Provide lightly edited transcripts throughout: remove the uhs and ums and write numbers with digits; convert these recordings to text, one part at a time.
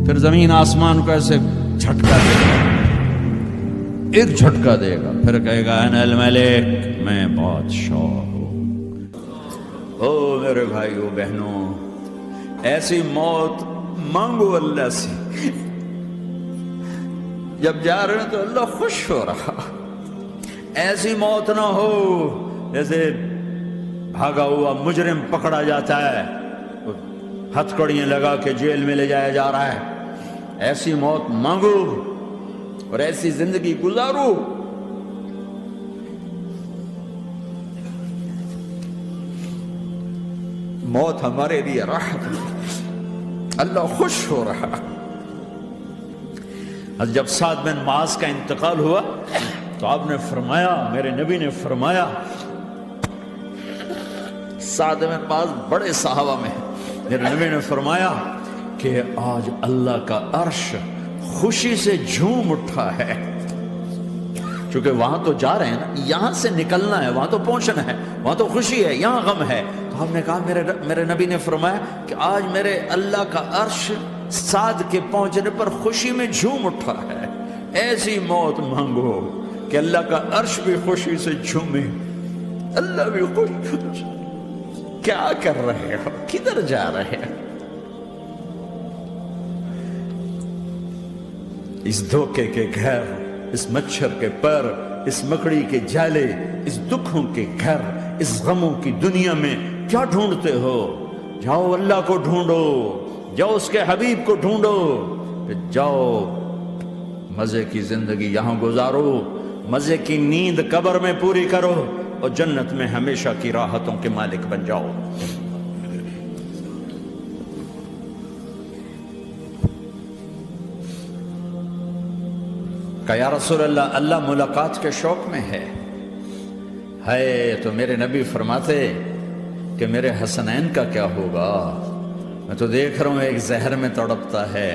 پھر زمین آسمان کو ایسے جھٹکا دے گا، ایک جھٹکا دے گا، پھر کہے گا انا الملک، میں بادشاہ ہوں۔ او میرے بھائیو بہنوں، ایسی موت مانگو اللہ سے، جب جا رہے ہیں تو اللہ خوش ہو رہا۔ ایسی موت نہ ہو جیسے بھاگا ہوا مجرم پکڑا جاتا ہے، ہتھکڑیاں لگا کے جیل میں لے جایا جا رہا ہے۔ ایسی موت مانگو اور ایسی زندگی گزارو۔ موت ہمارے لیے راحت ہے، اللہ خوش ہو رہا۔ جب سعد بن معاذ کا انتقال ہوا تو آپ نے فرمایا، میرے نبی نے فرمایا، سعد بن معاذ بڑے صحابہ میں ہیں، میرے نبی نے فرمایا کہ آج اللہ کا عرش خوشی سے جھوم اٹھا ہے، چونکہ وہاں تو جا رہے ہیں نا، یہاں سے نکلنا ہے، وہاں تو پہنچنا ہے، وہاں تو خوشی ہے، یہاں غم ہے۔ تو ہم نے کہا، میرے نبی نے فرمایا کہ آج میرے اللہ کا عرش سعد کے پہنچنے پر خوشی میں جھوم اٹھا ہے۔ ایسی موت مانگو کہ اللہ کا عرش بھی خوشی سے جھومے، اللہ بھی خوش۔ کیا کر رہے ہو؟ کدھر جا رہے ہو؟ اس دھوکے کے گھر، اس مچھر کے پر، اس مکڑی کے جالے، اس دکھوں کے گھر، اس غموں کی دنیا میں کیا ڈھونڈتے ہو؟ جاؤ اللہ کو ڈھونڈو، جاؤ اس کے حبیب کو ڈھونڈو، پھر جاؤ مزے کی زندگی یہاں گزارو، مزے کی نیند قبر میں پوری کرو، اور جنت میں ہمیشہ کی راحتوں کے مالک بن جاؤ۔ کہ یا رسول اللہ، اللہ ملاقات کے شوق میں ہے۔ تو میرے نبی فرماتے کہ میرے حسنین کا کیا ہوگا؟ میں تو دیکھ رہا ہوں ایک زہر میں تڑپتا ہے،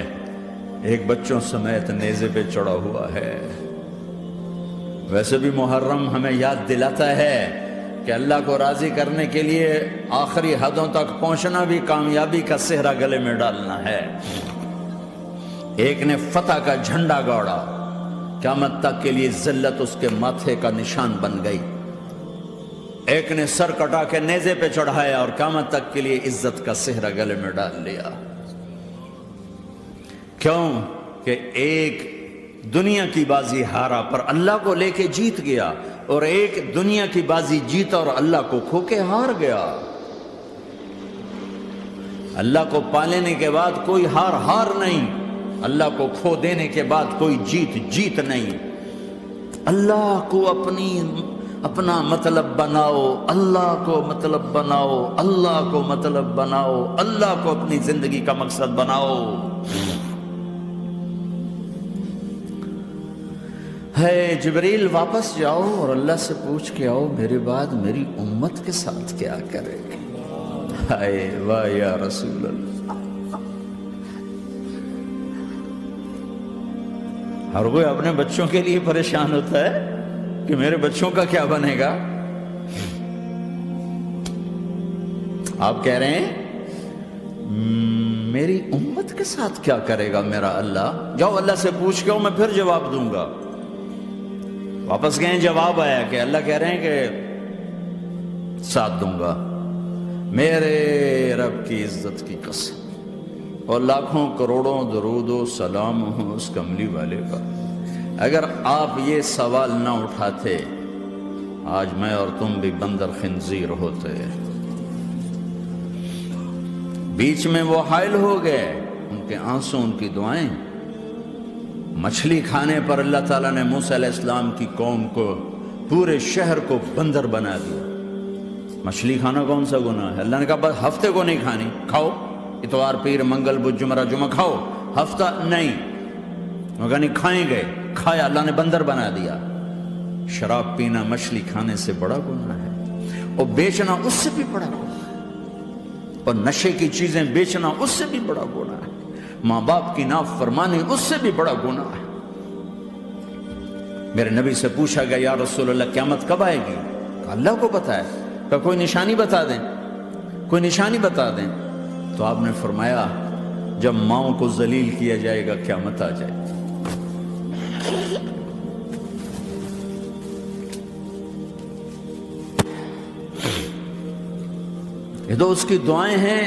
ایک بچوں سمیت نیزے پہ چڑھا ہوا ہے۔ ویسے بھی محرم ہمیں یاد دلاتا ہے کہ اللہ کو راضی کرنے کے لیے آخری حدوں تک پہنچنا بھی کامیابی کا صحرا گلے میں ڈالنا ہے۔ ایک نے فتح کا جھنڈا گاڑا، قیامت تک کے لیے ذلت اس کے ماتھے کا نشان بن گئی۔ ایک نے سر کٹا کے نیزے پہ چڑھایا اور قیامت تک کے لیے عزت کا صحرا گلے میں ڈال لیا۔ کیوں کہ ایک دنیا کی بازی ہارا پر اللہ کو لے کے جیت گیا، اور ایک دنیا کی بازی جیتا اور اللہ کو کھو کے ہار گیا۔ اللہ کو پانے کے بعد کوئی ہار نہیں، اللہ کو کھو دینے کے بعد کوئی جیت نہیں۔ اللہ کو اپنا مطلب بناؤ، اللہ کو مطلب بناؤ، اللہ کو مطلب بناؤ، اللہ کو اپنی زندگی کا مقصد بناؤ۔ جبریل واپس جاؤ اور اللہ سے پوچھ کے آؤ، میرے بعد میری امت کے ساتھ کیا کرے گی؟ واہ یا رسول اللہ۔ ہر کوئی اپنے بچوں کے لیے پریشان ہوتا ہے کہ میرے بچوں کا کیا بنے گا۔ آپ کہہ رہے ہیں میری امت کے ساتھ کیا کرے گا میرا اللہ؟ جاؤ اللہ سے پوچھ کے میں پھر جواب دوں گا۔ واپس گئے، جواب آیا کہ اللہ کہہ رہے ہیں کہ ساتھ دوں گا، میرے رب کی عزت کی قسم، اور لاکھوں کروڑوں درود و سلام ہوں اس کملی والے کا۔ اگر آپ یہ سوال نہ اٹھاتے، آج میں اور تم بھی بندر خنزیر ہوتے۔ بیچ میں وہ حائل ہو گئے، ان کے آنسو، ان کی دعائیں۔ مچھلی کھانے پر اللہ تعالیٰ نے موسیٰ علیہ السلام کی قوم کو، پورے شہر کو بندر بنا دیا۔ مچھلی کھانا کون سا گناہ ہے؟ اللہ نے کہا بس ہفتے کو نہیں کھانی، کھاؤ، اتوار پیر منگل بدھ جمعہ جمعہ کھاؤ، ہفتہ نہیں۔ مگر نہیں کھائیں گے، کھایا، اللہ نے بندر بنا دیا۔ شراب پینا مچھلی کھانے سے بڑا گناہ ہے، اور بیچنا اس سے بھی بڑا گناہ ہے، اور نشے کی چیزیں بیچنا اس سے بھی بڑا گناہ ہے، ماں باپ کی نافرمانی اس سے بھی بڑا گناہ ہے۔ میرے نبی سے پوچھا گیا یا رسول اللہ قیامت کب آئے گی؟ کہا اللہ کو پتہ ہے۔ کہا کوئی نشانی بتا دیں، کوئی نشانی بتا دیں۔ تو آپ نے فرمایا جب ماؤں کو ذلیل کیا جائے گا قیامت آ جائے گی۔ یہ تو اس کی دعائیں ہیں،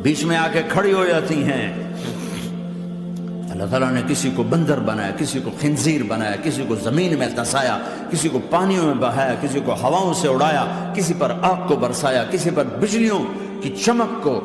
بیچ میں آ کے کھڑی ہو جاتی ہیں۔ اللہ تعالیٰ نے کسی کو بندر بنایا، کسی کو خنزیر بنایا، کسی کو زمین میں دھسایا، کسی کو پانیوں میں بہایا، کسی کو ہواؤں سے اڑایا، کسی پر آگ کو برسایا، کسی پر بجلیوں کی چمک کو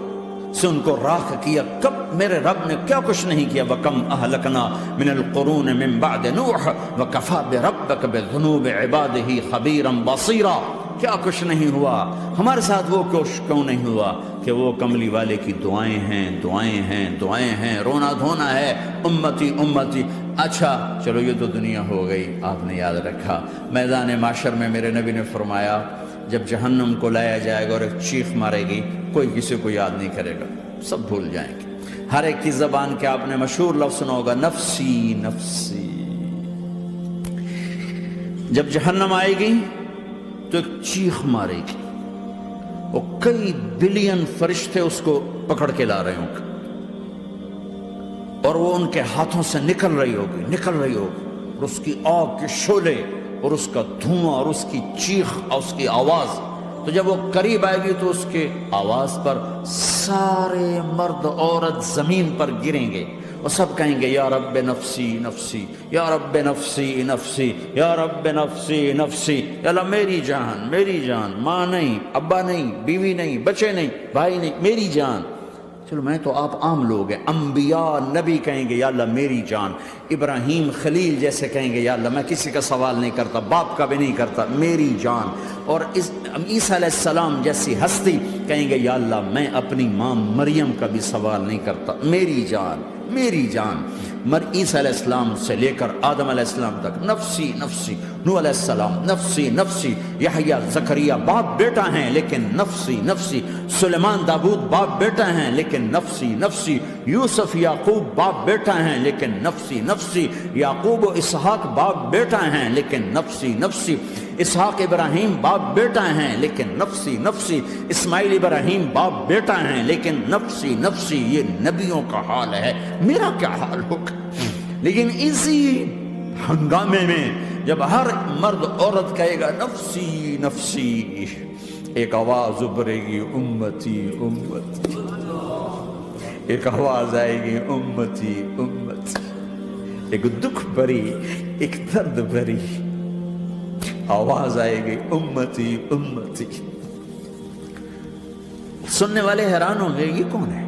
سے ان کو راکھ کیا۔ کب میرے رب نے کیا کچھ نہیں کیا۔ وَكَمْ أَهْلَكْنَا مِنَ الْقُرُونِ مِنْ بَعْدِ نُوحٍ وَكَفَى بِرَبِّكَ بِذُنُوبِ عِبَادِهِ خَبِيرًا بَصِيرًا۔ کیا کچھ نہیں ہوا ہمارے ساتھ، وہ کچھ کیوں نہیں ہوا کہ وہ کملی والے کی دعائیں ہیں، دعائیں ہیں، دعائیں ہیں، رونا دھونا ہے، امتی امتی۔ اچھا چلو یہ تو دنیا ہو گئی، آپ نے یاد رکھا میدان معاشر میں میرے نبی نے فرمایا جب جہنم کو لایا جائے گا اور ایک چیخ مارے گی، کوئی کسی کو یاد نہیں کرے گا، سب بھول جائیں گے۔ ہر ایک کی زبان کے آپ نے مشہور لفظ سنا ہوگا، نفسی نفسی۔ جب جہنم آئے گی تو ایک چیخ مارے گی، وہ کئی بلین فرشتے اس کو پکڑ کے لا رہے ہوں گے، اور وہ ان کے ہاتھوں سے نکل رہی ہوگی اور اس کی آگ کے شعلے اور اس کا دھواں اور اس کی چیخ اور اس کی آواز۔ تو جب وہ قریب آئے گی تو اس کے آواز پر سارے مرد عورت زمین پر گریں گے اور سب کہیں گے یا رب نفسی نفسی، یا رب نفسی نفسی، یا رب نفسی نفسی۔ یا اللہ میری جان، میری جان، ماں نہیں، ابا نہیں، بیوی نہیں، بچے نہیں، بھائی نہیں، میری جان۔ چلو میں تو آپ عام لوگ ہیں، انبیاء نبی کہیں گے یا اللہ میری جان، ابراہیم خلیل جیسے کہیں گے یا اللہ میں کسی کا سوال نہیں کرتا، باپ کا بھی نہیں کرتا، میری جان۔ اور عیسیٰ علیہ السلام جیسی ہستی کہیں گے یا اللہ میں اپنی ماں مریم کا بھی سوال نہیں کرتا، میری جان، میری جان۔ عیسیٰ علیہ السلام سے لے کر آدم علیہ السلام تک نفسی نفسی، نوح علیہ السلام نفسی نفسی، یحییٰ زکریا باپ بیٹا ہیں لیکن نفسی نفسی، سلیمان داؤد باپ بیٹا ہیں لیکن نفسی نفسی، یوسف یعقوب باپ بیٹا ہیں لیکن نفسی نفسی، یعقوب و اسحاق باپ بیٹا ہیں لیکن نفسی نفسی، اسحاق ابراہیم باپ بیٹا ہیں لیکن نفسی نفسی، اسماعیل ابراہیم باپ بیٹا ہیں لیکن نفسی نفسی۔ یہ نبیوں کا حال ہے، میرا کیا حال ہوگا؟ لیکن اسی ہنگامے میں جب ہر مرد عورت کہے گا نفسی نفسی، ایک آواز ابھرے گی امتی امتی، ایک آواز آئے گی امتی امتی، ایک دکھ بھری، ایک درد بھری آواز آئے گی امتی امتی۔ سننے والے حیران ہوں گے یہ کون ہے،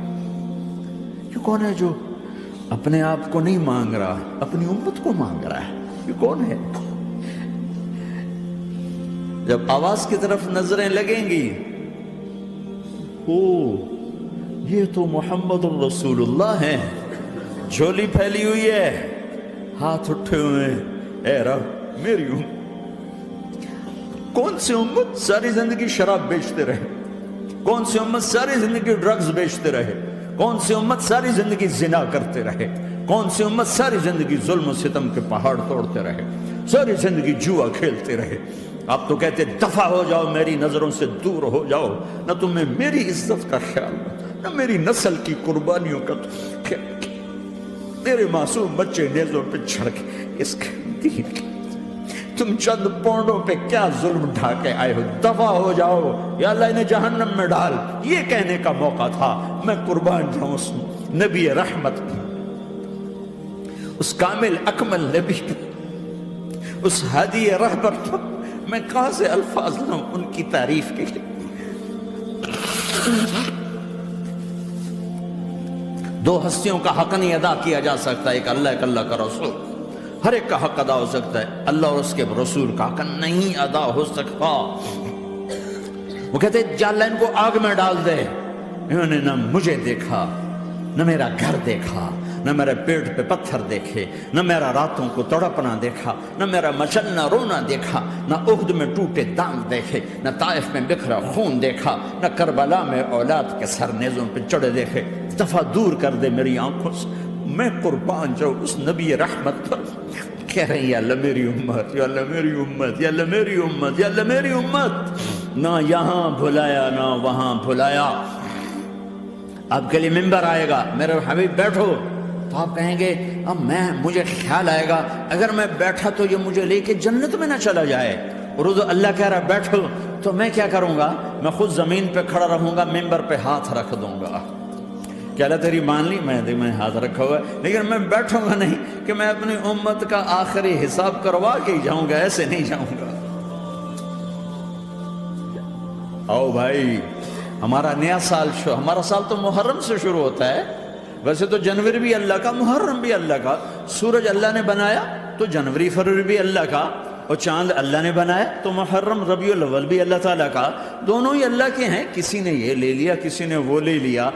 یہ کون ہے جو اپنے آپ کو نہیں مانگ رہا، اپنی امت کو مانگ رہا ہے، یہ کون ہے؟ جب آواز کی طرف نظریں لگیں گی، او یہ تو محمد الرسول اللہ ہے، جھولی پھیلی ہوئی ہے، ہاتھ اٹھے ہوئے ہیں، اے رب میری امت۔ کون سی امت ساری زندگی شراب بیچتے رہے، کون سی امت ساری زندگی ڈرگز بیچتے رہے، کون سی امت ساری زندگی زنا کرتے رہے، کون سی امت ساری زندگی ظلم و ستم کے پہاڑ توڑتے رہے، ساری زندگی جوا کھیلتے رہے۔ آپ تو کہتے دفع ہو جاؤ، میری نظروں سے دور ہو جاؤ، نہ تمہیں میری عزت کا خیال، نہ میری نسل کی قربانیوں کا خیال، میرے معصوم بچے نیزوں پہ چڑھ کے اس کے دین کے تم چند پونڈوں پہ کیا ظلم ڈھا کے آئے ہو، دفع ہو جاؤ، یا اللہ انہیں جہنم میں ڈال۔ یہ کہنے کا موقع تھا، میں قربان جاؤں اس نبی رحمت پہ، اس کامل اکمل نبی پہ، اس ہادی رہبر پہ۔ میں کہاں سے الفاظ لوں ان کی تعریف کے لیے؟ دو ہستیوں کا حق نہیں ادا کیا جا سکتا، ایک اللہ، ایک اللہ کا رسول۔ ہر ایک کا حق ادا ہو سکتا ہے، اللہ اور اس کے رسول کا حق نہیں ادا ہو سکتا۔ وہ کہتے ہیں جا اللہ ان کو آگ میں ڈال دے۔ انہوں نے نہ مجھے دیکھا، نہ میرا گھر دیکھا، نہ میرے پیٹ پہ پتھر دیکھے، نہ میرا راتوں کو تڑپنا دیکھا، نہ میرا مچلنا رونا دیکھا، نہ احد میں ٹوٹے دانت دیکھے، نہ طائف میں بکھرا خون دیکھا، نہ کربلا میں اولاد کے سر نیزوں پہ چڑھے دیکھے۔ دفعہ دور کر دے میری آنکھوں سے، میں قربان جاؤں اس نبی رحمت پر۔ کہہ رہے ہیں یا اللہ میری امت، یا اللہ میری امت، یا اللہ میری امت، یا اللہ میری امت۔ نہ یہاں بھلایا نہ وہاں بھلایا، آپ کے لیے ممبر آئے گا، میرے حبیب بیٹھو، تو آپ کہیں گے اب مجھے خیال آئے گا اگر میں بیٹھا تو یہ مجھے لے کے جنت میں نہ چلا جائے، اور اللہ کہہ رہا بیٹھو، تو میں کیا کروں گا؟ میں خود زمین پہ کھڑا رہوں گا، ممبر پہ ہاتھ رکھ دوں گا کہ اللہ تیری مان لی، میں ہاتھ رکھا ہوا ہے، لیکن میں بیٹھوں گا نہیں کہ میں اپنی امت کا آخری حساب کروا کے ہی جاؤں گا، ایسے نہیں جاؤں گا۔ آؤ بھائی، ہمارا نیا سال ہمارا سال تو محرم سے شروع ہوتا ہے، ویسے تو جنوری بھی اللہ کا، محرم بھی اللہ کا، سورج اللہ نے بنایا تو جنوری فروری بھی اللہ کا، اور چاند اللہ نے بنایا تو محرم ربیع الاول بھی اللہ تعالیٰ کا، دونوں ہی اللہ کے ہیں، کسی نے یہ لے لیا کسی نے وہ لے لیا۔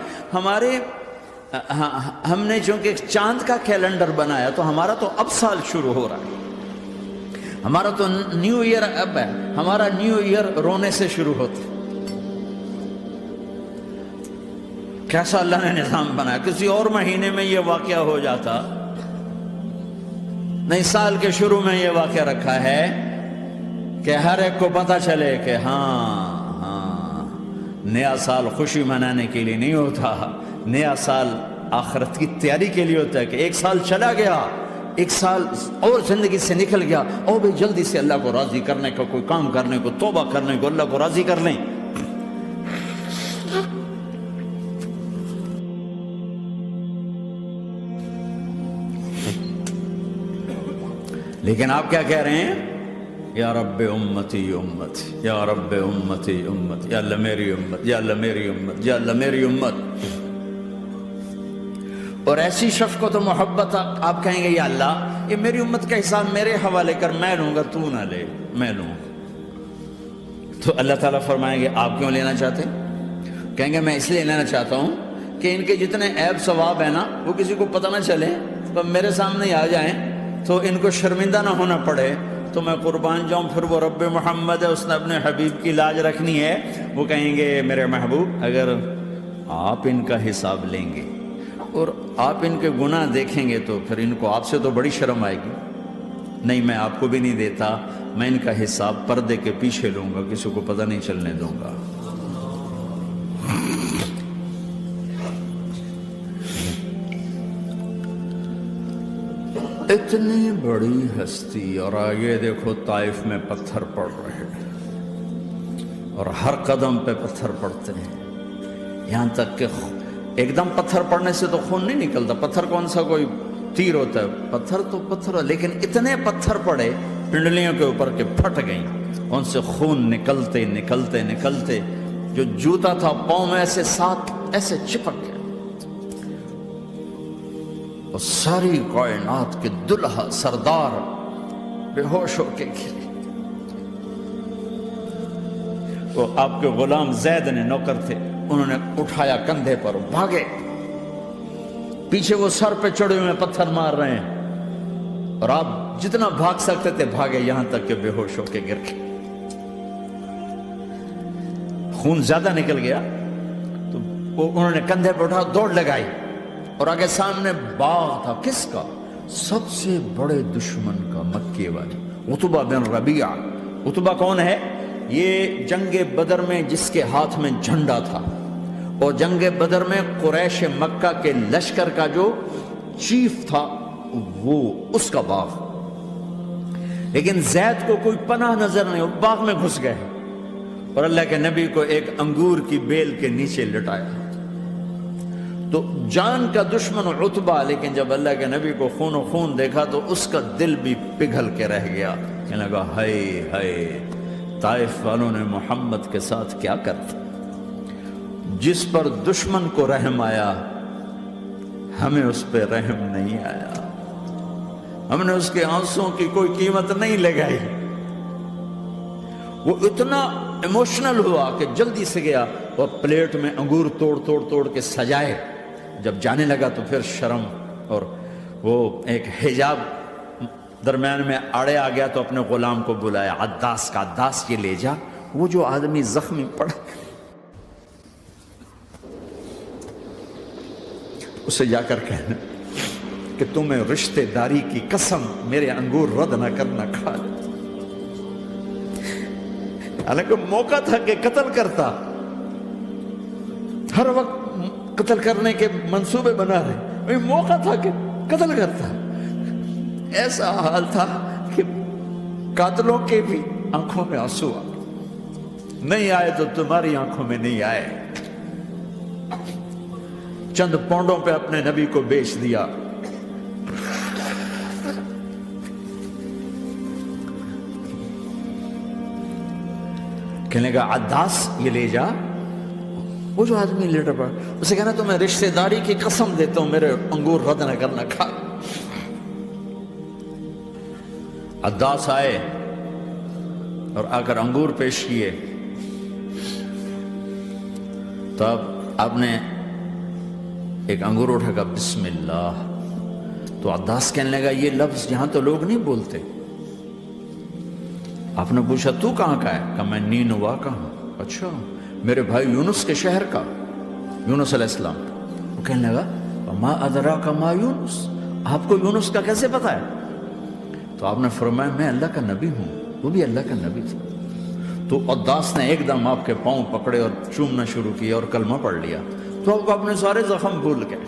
ہم نے چونکہ چاند کا کیلنڈر بنایا تو ہمارا تو اب سال شروع ہو رہا ہے، ہمارا تو نیو ایئر اب ہے، ہمارا نیو ایئر رونے سے شروع ہوتا ہے۔ کیسا اللہ نے نظام بنایا، کسی اور مہینے میں یہ واقعہ ہو جاتا، نہیں سال کے شروع میں یہ واقعہ رکھا ہے کہ ہر ایک کو پتہ چلے کہ ہاں نیا سال خوشی منانے کے لیے نہیں ہوتا، نیا سال آخرت کی تیاری کے لیے ہوتا ہے کہ ایک سال چلا گیا، ایک سال اور زندگی سے نکل گیا، اور بھی جلدی سے اللہ کو راضی کرنے کا کوئی کام کرنے کو، توبہ کرنے کو، اللہ کو راضی کر لیں۔ لیکن آپ کیا کہہ رہے ہیں؟ یا رب امتی امتی، یا رب امتی امتی، یا اللہ میری امت، یا اللہ میری امت، یا اللہ میری امت۔ اور ایسی شفقت و محبت آپ کہیں گے یا اللہ یہ میری امت کا حساب میرے حوالے کر، میں لوں گا، تو نہ لے، میں لوں۔ تو اللہ تعالیٰ فرمائیں گے آپ کیوں لینا چاہتے؟ کہیں گے میں اس لیے لینا چاہتا ہوں کہ ان کے جتنے عیب ثواب ہیں نا وہ کسی کو پتہ نہ چلے، تو میرے سامنے آ جائیں تو ان کو شرمندہ نہ ہونا پڑے، تو میں قربان جاؤں۔ پھر وہ رب محمد ہے، اس نے اپنے حبیب کی لاج رکھنی ہے، وہ کہیں گے میرے محبوب اگر آپ ان کا حساب لیں گے اور آپ ان کے گناہ دیکھیں گے تو پھر ان کو آپ سے تو بڑی شرم آئے گی، نہیں میں آپ کو بھی نہیں دیتا، میں ان کا حساب پردے کے پیچھے لوں گا، کسی کو پتہ نہیں چلنے دوں گا۔ اتنی بڑی ہستی، اور آگے دیکھو طائف میں پتھر پڑ رہے ہیں، اور ہر قدم پہ پتھر پڑتے ہیں، یہاں تک کہ ایک دم پتھر پڑنے سے تو خون نہیں نکلتا، پتھر کون سا کوئی تیر ہوتا ہے، پتھر تو پتھر، لیکن اتنے پتھر پڑے پنڈلیوں کے اوپر کہ پھٹ گئیں، ان سے خون نکلتے نکلتے نکلتے جو جوتا تھا پاؤں میں ایسے ساتھ ایسے چپک گیا، اور ساری کائنات کے دلہا سردار بے ہوش ہو کے گرے۔ وہ آپ کے غلام زید نے نوکر تھے، انہوں نے اٹھایا کندھے پر، بھاگے، پیچھے وہ سر پہ چڑھے ہوئے پتھر مار رہے ہیں، اور آپ جتنا بھاگ سکتے تھے بھاگے، یہاں تک کہ بے ہوش ہو کے گر گئے۔ خون زیادہ نکل گیا تو انہوں نے کندھے پہ اٹھا، دوڑ لگائی، اور آگے سامنے باغ تھا، کس کا؟ سب سے بڑے دشمن کا، مکے والے عتبہ بن ربیعہ۔ عتبہ کون ہے؟ یہ جنگ بدر میں جس کے ہاتھ میں جھنڈا تھا، اور جنگ بدر میں قریش مکہ کے لشکر کا جو چیف تھا وہ اس کا باغ۔ لیکن زید کو کوئی پناہ نظر نہیں، وہ باغ میں گھس گئے، اور اللہ کے نبی کو ایک انگور کی بیل کے نیچے لٹایا۔ تو جان کا دشمن عتبہ، لیکن جب اللہ کے نبی کو خون و خون دیکھا تو اس کا دل بھی پگھل کے رہ گیا، کہنے لگا ہائے ہائے، طائف والوں نے محمد کے ساتھ کیا کرتا، جس پر دشمن کو رحم آیا ہمیں اس پہ رحم نہیں آیا، ہم نے اس کے آنسوں کی کوئی قیمت نہیں لگائی۔ وہ اتنا ایموشنل ہوا کہ جلدی سے گیا اور پلیٹ میں انگور توڑ کے سجائے، جب جانے لگا تو پھر شرم اور وہ ایک حجاب درمیان میں آڑے آ گیا، تو اپنے غلام کو بلایا، عداس کا، عداس یہ لے جا وہ جو آدمی زخمی پڑا، اسے جا کر کہنا کہ تمہیں رشتہ داری کی قسم میرے انگور رد نہ کرنا، کھا لے۔ حالانکہ موقع تھا کہ قتل کرتا، ہر وقت قتل کرنے کے منصوبے بنا رہے، موقع تھا کہ قتل کرتا۔ ایسا حال تھا کہ قاتلوں کے بھی آنکھوں میں آنسو آ نہیں آئے تو تمہاری آنکھوں میں نہیں آئے۔ چند پونڈوں پہ اپنے نبی کو بیچ دیا۔ کہنے کا عداس یہ لے جا۔ وہ جو آدمی لیٹر پڑا اسے کہنا تو میں رشتہ داری کی قسم دیتا ہوں میرے انگور رد نہ کرنا کھا۔ عداس آئے اور آ کر انگور پیش کیے، تب آپ نے ایک انگور اٹھا کر بسم اللہ۔ تو عداس کہنے لگا یہ لفظ یہاں تو لوگ نہیں بولتے۔ آپ نے پوچھا تو کہاں کا ہے؟ کہا میں نینوا کا ہوں۔ اچھا، میرے بھائی یونس کے شہر کا، یونس علیہ السلام۔ وہ کہنے لگا ما ادراک ما یونس، آپ کو یونس کا کیسے پتا ہے؟ تو آپ نے فرمایا میں اللہ کا نبی ہوں، وہ بھی اللہ کا نبی تھا۔ تو عداس نے ایک دم آپ کے پاؤں پکڑے اور چومنا شروع کیا اور کلمہ پڑھ لیا۔ تو آپ اپنے سارے زخم بھول گئے۔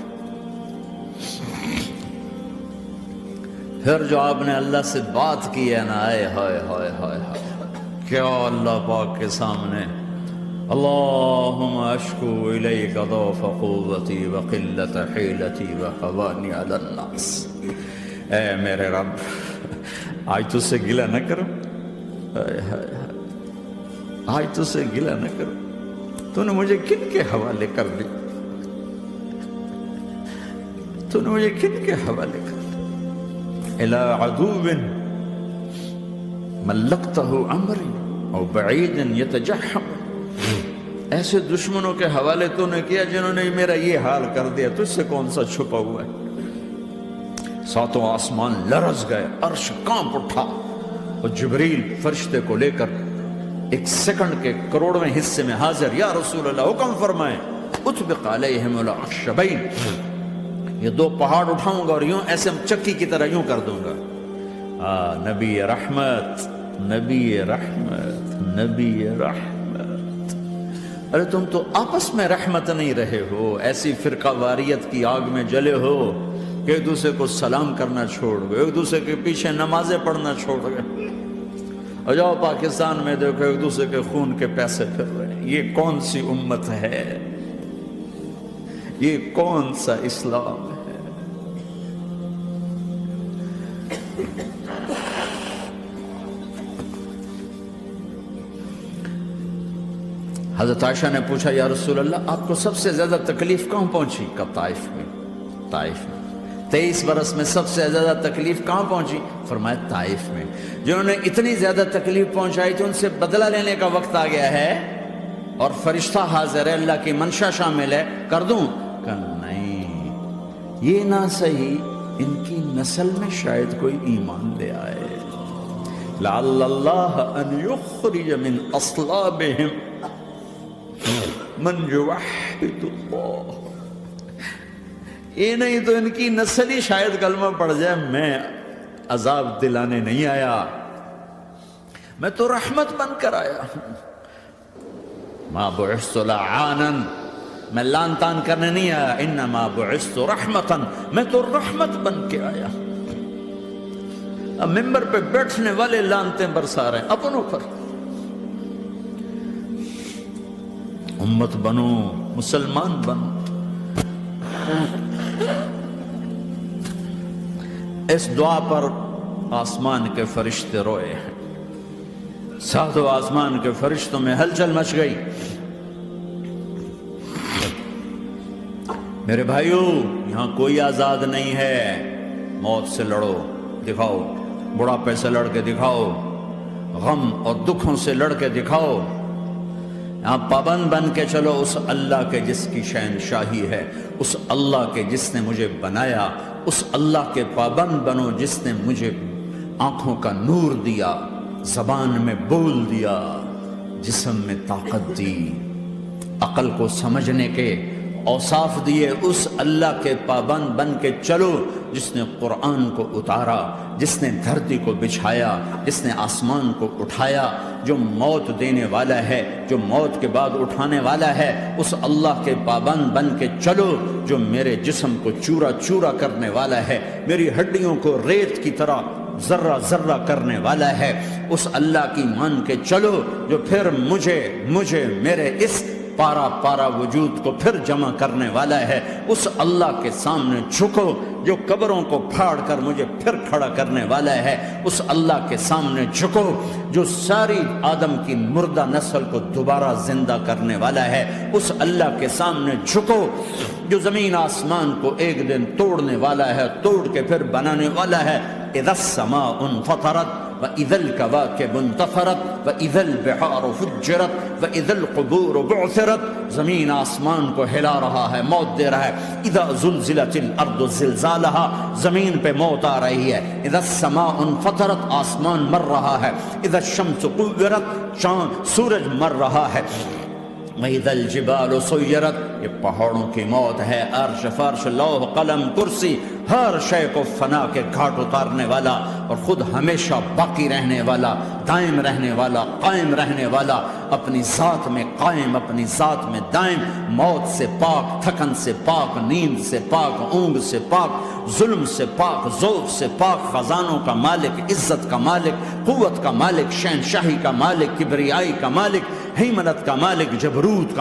پھر جو آپ نے اللہ سے بات کی ہے نا، آئے ہائے ہائے ہائے ہائے، کیا اللہ پاک کے سامنے اللہم اشکو الیک ضعف قوتی وقلت حیلتی وحوانی علی الناس۔ اے میرے رب، آج تجھ سے گلہ نہ کرو، آج تجھ سے گلہ نہ کرو، تو نے مجھے کن کے حوالے کر دی، تو نے مجھے کن کے حوالے کر دی؟ الى عدو ملکتہ عمری او بعید یتجحم، ایسے دشمنوں کے حوالے تو نے کیا جنہوں نے میرا یہ حال کر دیا، تجھ سے کون سا چھپا ہوا ہے؟ ساتوں آسمان لرز گئے، عرش کانپ اٹھا، اور جبریل فرشتے کو لے کر ایک سیکنڈ کے کروڑویں حصے میں حاضر۔ یا رسول اللہ حکم فرمائیں اطبق علیہم الاخشبین، یہ دو پہاڑ اٹھاؤں گا اور یوں ایسے چکی کی طرح یوں کر دوں گا۔ نبی رحمت، نبی رحمت، نبی رحمت۔ ارے تم تو آپس میں رحمت نہیں رہے ہو، ایسی فرقہ واریت کی آگ میں جلے ہو کہ ایک دوسرے کو سلام کرنا چھوڑ گئے، ایک دوسرے کے پیچھے نمازیں پڑھنا چھوڑ گئے۔ اور جاؤ پاکستان میں دیکھو ایک دوسرے کے خون کے پیسے پھر رہے ہیں۔ یہ کون سی امت ہے؟ یہ کون سا اسلام ہے؟ حضرت عائشہ نے پوچھا یا رسول اللہ آپ کو سب سے زیادہ تکلیف کہاں پہنچی؟ کب؟ طائف میں۔ طائف میں 23 برس میں سب سے زیادہ تکلیف کہاں پہنچی؟ فرمایا طائف میں۔ جنہوں نے اتنی زیادہ تکلیف پہنچائی تھی ان سے بدلہ لینے کا وقت آ گیا ہے، اور فرشتہ حاضر ہے، اللہ کی منشا شامل ہے، کر دوں؟ کہ نہیں، یہ نہ صحیح، ان کی نسل میں شاید کوئی ایمان لے آئے، لعل اللہ ان یخرج من اصلابہم من یوحد اللہ۔ یہ نہیں تو ان کی نسل ہی شاید کلمہ پڑھ جائے۔ میں عذاب دلانے نہیں آیا، میں تو رحمت بن کر آیا ہوں۔ ما بعثت لعانا، میں لان تان کرنے نہیں آیا، انما بعثت رحمتا، میں تو رحمت بن کے آیا۔ اب ممبر پہ بیٹھنے والے لانتیں برسا رہے ہیں اپنوں پر۔ امت بنو، مسلمان بنو۔ اس دعا پر آسمان کے فرشتے روئے ہیں، ساتوں آسمان کے فرشتوں میں ہلچل مچ گئی۔ میرے بھائیو، یہاں کوئی آزاد نہیں ہے۔ موت سے لڑو، دکھاؤ، بڑھاپے سے لڑ کے دکھاؤ، غم اور دکھوں سے لڑ کے دکھاؤ۔ یہاں پابند بن کے چلو اس اللہ کے جس کی شہنشاہی ہے، اس اللہ کے جس نے مجھے بنایا، اس اللہ کے پابند بنو جس نے مجھے آنکھوں کا نور دیا، زبان میں بول دیا، جسم میں طاقت دی، عقل کو سمجھنے کے اوصاف دیے۔ اس اللہ کے پابند بن کے چلو جس نے قرآن کو اتارا، جس نے دھرتی کو بچھایا، جس نے آسمان کو اٹھایا، جو موت دینے والا ہے، جو موت کے بعد اٹھانے والا ہے، اس اللہ کے پابند بن کے چلو جو میرے جسم کو چورا چورا کرنے والا ہے، میری ہڈیوں کو ریت کی طرح ذرہ ذرہ کرنے والا ہے، اس اللہ کی مان کے چلو جو پھر مجھے میرے اس پارا پارا وجود کو پھر جمع کرنے والا ہے، اس اللہ کے سامنے جھکو جو قبروں کو پھاڑ کر مجھے پھر کھڑا کرنے والا ہے، اس اللہ کے سامنے جھکو جو ساری آدم کی مردہ نسل کو دوبارہ زندہ کرنے والا ہے، اس اللہ کے سامنے جھکو جو زمین آسمان کو ایک دن توڑنے والا ہے، توڑ کے پھر بنانے والا ہے۔ اذا السماء انفطرت وَإِذَا الْكَوَاكِبُ انتَثَرَتْ وَإِذَا الْبِحَارُ فُجِّرَتْ وَإِذَا الْقُبُورُ بُعْثِرَتْ، زمین آسمان کو ہلا رہا ہے، موت دے رہا ہے۔ اِذَا زُلْزِلَتِ الْأَرْضُ زِلْزَالَهَا، زمین پہ موت آ رہی ہے۔ اِذَا السَّمَاءُ انفطرت، آسمان مر رہا ہے۔ اِذَا الشَّمْسُ كُوِّرَتْ، سورج مر رہا ہے۔ وَإِذَا الْجِبَالُ سُيِّرَتْ، یہ پہاڑوں کی موت ہے۔ عرش فرش لوح قلم کرسی ہر شے کو فنا کے گھاٹ اتارنے والا اور خود ہمیشہ باقی رہنے والا، دائم رہنے والا، قائم رہنے والا، اپنی ذات میں قائم، اپنی ذات میں دائم، موت سے پاک، تھکن سے پاک، نیند سے پاک، اونگ سے پاک، ظلم سے پاک، ذوق سے پاک، خزانوں کا مالک، عزت کا مالک، قوت کا مالک، شہنشاہی کا مالک، کبریائی کا مالک، ہیمنت کا مالک، جبروت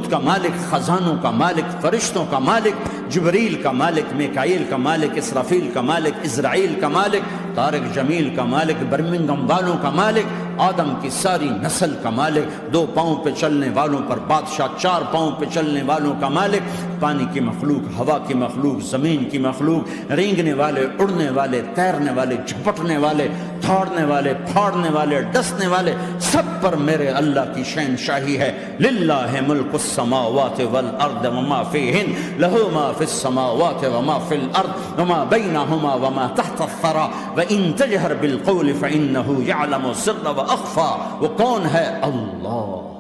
کا مالک، خزانوں کا مالک، فرشتوں کا مالک، جبریل کا مالک، میکائیل کا مالک، اسرافیل کا مالک، اسرائیل کا مالک، طارق جمیل کا مالک، برمنگم والوں کا مالک، آدم کی ساری نسل کا مالک، 2 پاؤں پہ چلنے والوں پر بادشاہ، 4 پاؤں پہ چلنے والوں کا مالک، پانی کی مخلوق، ہوا کی مخلوق، زمین کی مخلوق، رینگنے والے، اڑنے والے، تیرنے والے، جھپٹنے والے، دھاڑنے والے، پھاڑنے والے، ڈسنے والے، سب پر میرے اللہ کی شہنشاہی ہے۔ للہ ملک السماوات والارض وما فیہن، لہ ما فی السماوات وما فی الارض وما بینہما وما تحت الثری وان تجہر بالقول فانہ یعلم السر واخفی۔ وہ کون ہے؟ اللہ۔